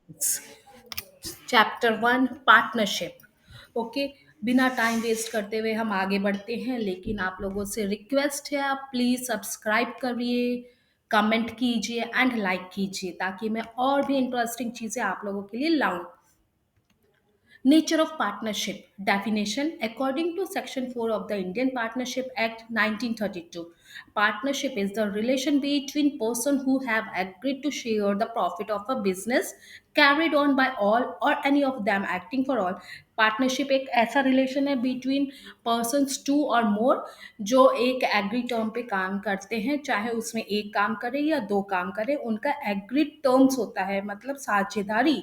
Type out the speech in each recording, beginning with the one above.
Chapter 1 partnership. Okay, बिना time waste करते हुए हम आगे बढ़ते हैं, लेकिन आप लोगों से रिक्वेस्ट है, आप प्लीज़ सब्सक्राइब करिए, कमेंट कीजिए एंड लाइक कीजिए, ताकि मैं और भी इंटरेस्टिंग चीज़ें आप लोगों के लिए लाऊं। Nature of partnership definition according to section 4 of the Indian Partnership Act 1932. Partnership is the relation between persons who have agreed to share the profit of a business carried on by all or any of them acting for all. Partnership एक ऐसा relation है between persons to और मोर जो एक agree term पे काम करते हैं, चाहे उसमें एक काम करे या दो काम करे, उनका एग्रीड टर्म्स होता है, मतलब साझेदारी।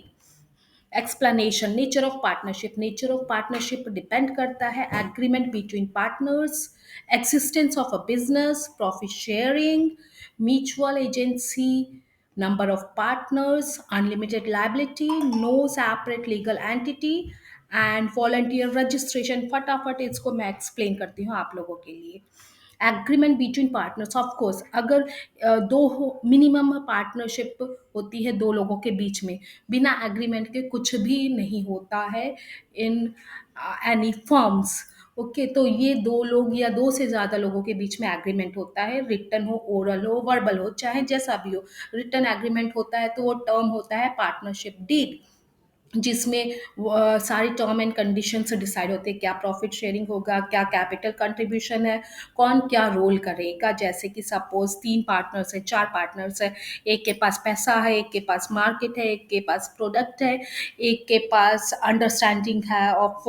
Explanation nature of partnership depend करता है agreement between partners, existence of a business, profit sharing, mutual agency, number of partners, unlimited liability, no separate legal entity and volunteer registration. फटाफट इसको मैं एक्सप्लेन करती हूँ आप लोगों के लिए। Agreement between partners, of course अगर दो मिनिमम पार्टनरशिप होती है दो लोगों के बीच में, बिना एग्रीमेंट के कुछ भी नहीं होता है इन एनी फर्म्स। ओके, तो ये दो लोग या दो से ज़्यादा लोगों के बीच में एग्रीमेंट होता है, रिटन हो, ओरल हो, वर्बल हो, चाहे जैसा भी हो। रिटन एग्रीमेंट होता है तो वो टर्म होता है पार्टनरशिप डीड, जिसमें सारी टर्म एंड कंडीशन से डिसाइड होते हैं, क्या प्रॉफिट शेयरिंग होगा, क्या कैपिटल कंट्रीब्यूशन है, कौन क्या रोल करेगा। जैसे कि सपोज 3 पार्टनर्स है, 4 पार्टनर्स है, एक के पास पैसा है, एक के पास मार्केट है, एक के पास प्रोडक्ट है, एक के पास अंडरस्टैंडिंग है of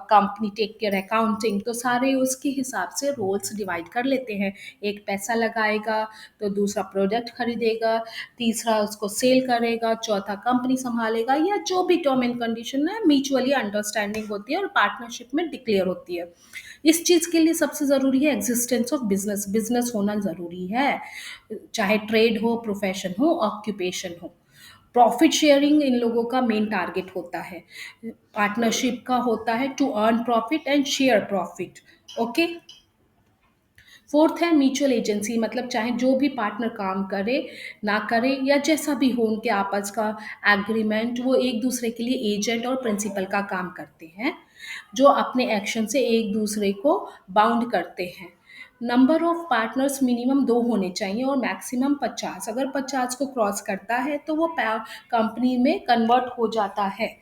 company take care accounting, तो सारे उसके हिसाब से रोल्स डिवाइड कर लेते हैं। एक पैसा लगाएगा तो दूसरा प्रोडक्ट खरीदेगा, तीसरा उसको सेल करेगा, चौथा कंपनी संभालेगा, या जो भी टर्म एंड कंडीशन है म्यूचुअली अंडरस्टैंडिंग होती है और पार्टनरशिप में डिक्लेयर होती है। इस चीज़ के लिए सबसे ज़रूरी है एग्जिस्टेंस ऑफ बिजनेस, बिजनेस होना ज़रूरी है, चाहे ट्रेड हो, प्रोफेशन हो, ऑक्यूपेशन हो। प्रॉफिट शेयरिंग इन लोगों का मेन टारगेट होता है, पार्टनरशिप का होता है to earn profit and share profit. Okay, fourth है म्यूचुअल एजेंसी, मतलब चाहे जो भी पार्टनर काम करे ना करे या जैसा भी हो उनके आपस का एग्रीमेंट, वो एक दूसरे के लिए एजेंट और प्रिंसिपल का काम करते हैं, जो अपने एक्शन से एक दूसरे को बाउंड करते हैं। नंबर ऑफ पार्टनर्स मिनिमम 2 होने चाहिए और मैक्सिमम 50। अगर 50 को क्रॉस करता है तो वो कंपनी में कन्वर्ट हो जाता है।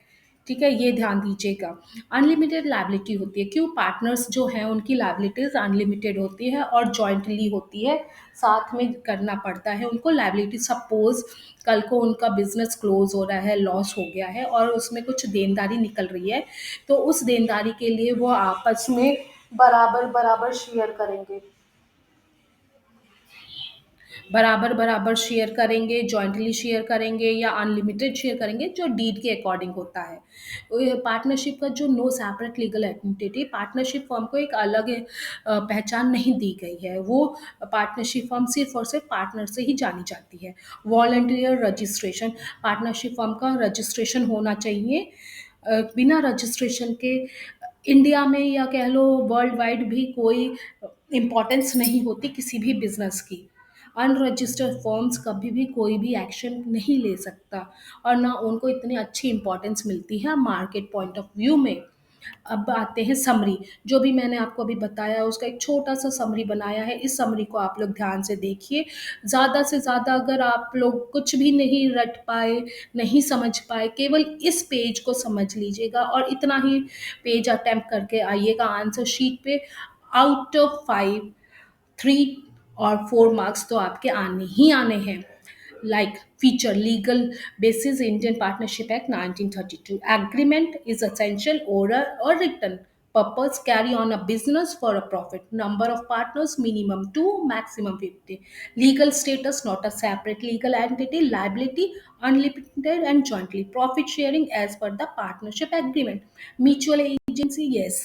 ठीक है, ये ध्यान दीजिएगा। अनलिमिटेड लाइबिलिटी होती है, क्यों? पार्टनर्स जो हैं उनकी लाइबिलिटीज अनलिमिटेड होती है और जॉइंटली होती है, साथ में करना पड़ता है उनको लाइबिलिटी। सपोज कल को उनका बिजनेस क्लोज हो रहा है, लॉस हो गया है और उसमें कुछ देनदारी निकल रही है, तो उस देनदारी के लिए वो आपस में बराबर बराबर शेयर करेंगे, बराबर बराबर शेयर करेंगे, जॉइंटली शेयर करेंगे या अनलिमिटेड शेयर करेंगे, जो डीड के अकॉर्डिंग होता है। पार्टनरशिप का जो no separate legal entity, partnership firm को एक अलग पहचान नहीं दी गई है, वो पार्टनरशिप फर्म सिर्फ और सिर्फ पार्टनर से ही जानी जाती है। वॉलंटियर रजिस्ट्रेशन, पार्टनरशिप फर्म का रजिस्ट्रेशन होना चाहिए। बिना रजिस्ट्रेशन के इंडिया में या कह लो वर्ल्ड वाइड भी कोई इम्पोर्टेंस नहीं होती किसी भी बिजनेस की। अनरजिस्टर्ड फर्म्स कभी भी कोई भी एक्शन नहीं ले सकता और ना उनको इतनी अच्छी इंपॉर्टेंस मिलती है मार्केट पॉइंट ऑफ व्यू में। अब आते हैं समरी, जो भी मैंने आपको अभी बताया उसका एक छोटा सा समरी बनाया है, इस समरी को आप लोग ध्यान से देखिए। ज़्यादा से ज़्यादा अगर आप लोग कुछ भी नहीं रट पाए, नहीं समझ पाए, केवल इस पेज को समझ लीजिएगा और इतना ही पेज अटेम्प्ट करके आइएगा आंसर शीट पे। आउट ऑफ 5 3 और 4 मार्क्स तो आपके आने ही आने हैं। Like feature legal basis Indian Partnership Act 1932. Agreement is essential, oral or written. Purpose carry on a business for a profit. Number of partners minimum 2, maximum 50. Legal status not a separate legal entity. Liability unlimited and jointly. Profit sharing as per the partnership agreement. Mutual agency, yes,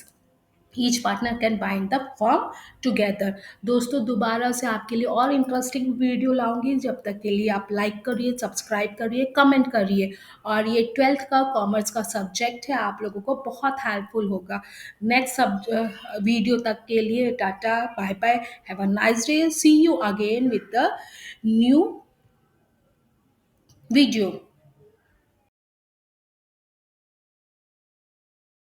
each partner can bind the firm together. दोस्तों, दोबारा से आपके लिए और interesting video लाऊंगी, जब तक के लिए आप लाइक करिए, सब्सक्राइब करिए, कमेंट करिए। और ये 12th का कॉमर्स का सब्जेक्ट है, आप लोगों को बहुत हेल्पफुल होगा। नेक्स्ट वीडियो तक के लिए tata, bye bye, have a nice day, see you again with the new video.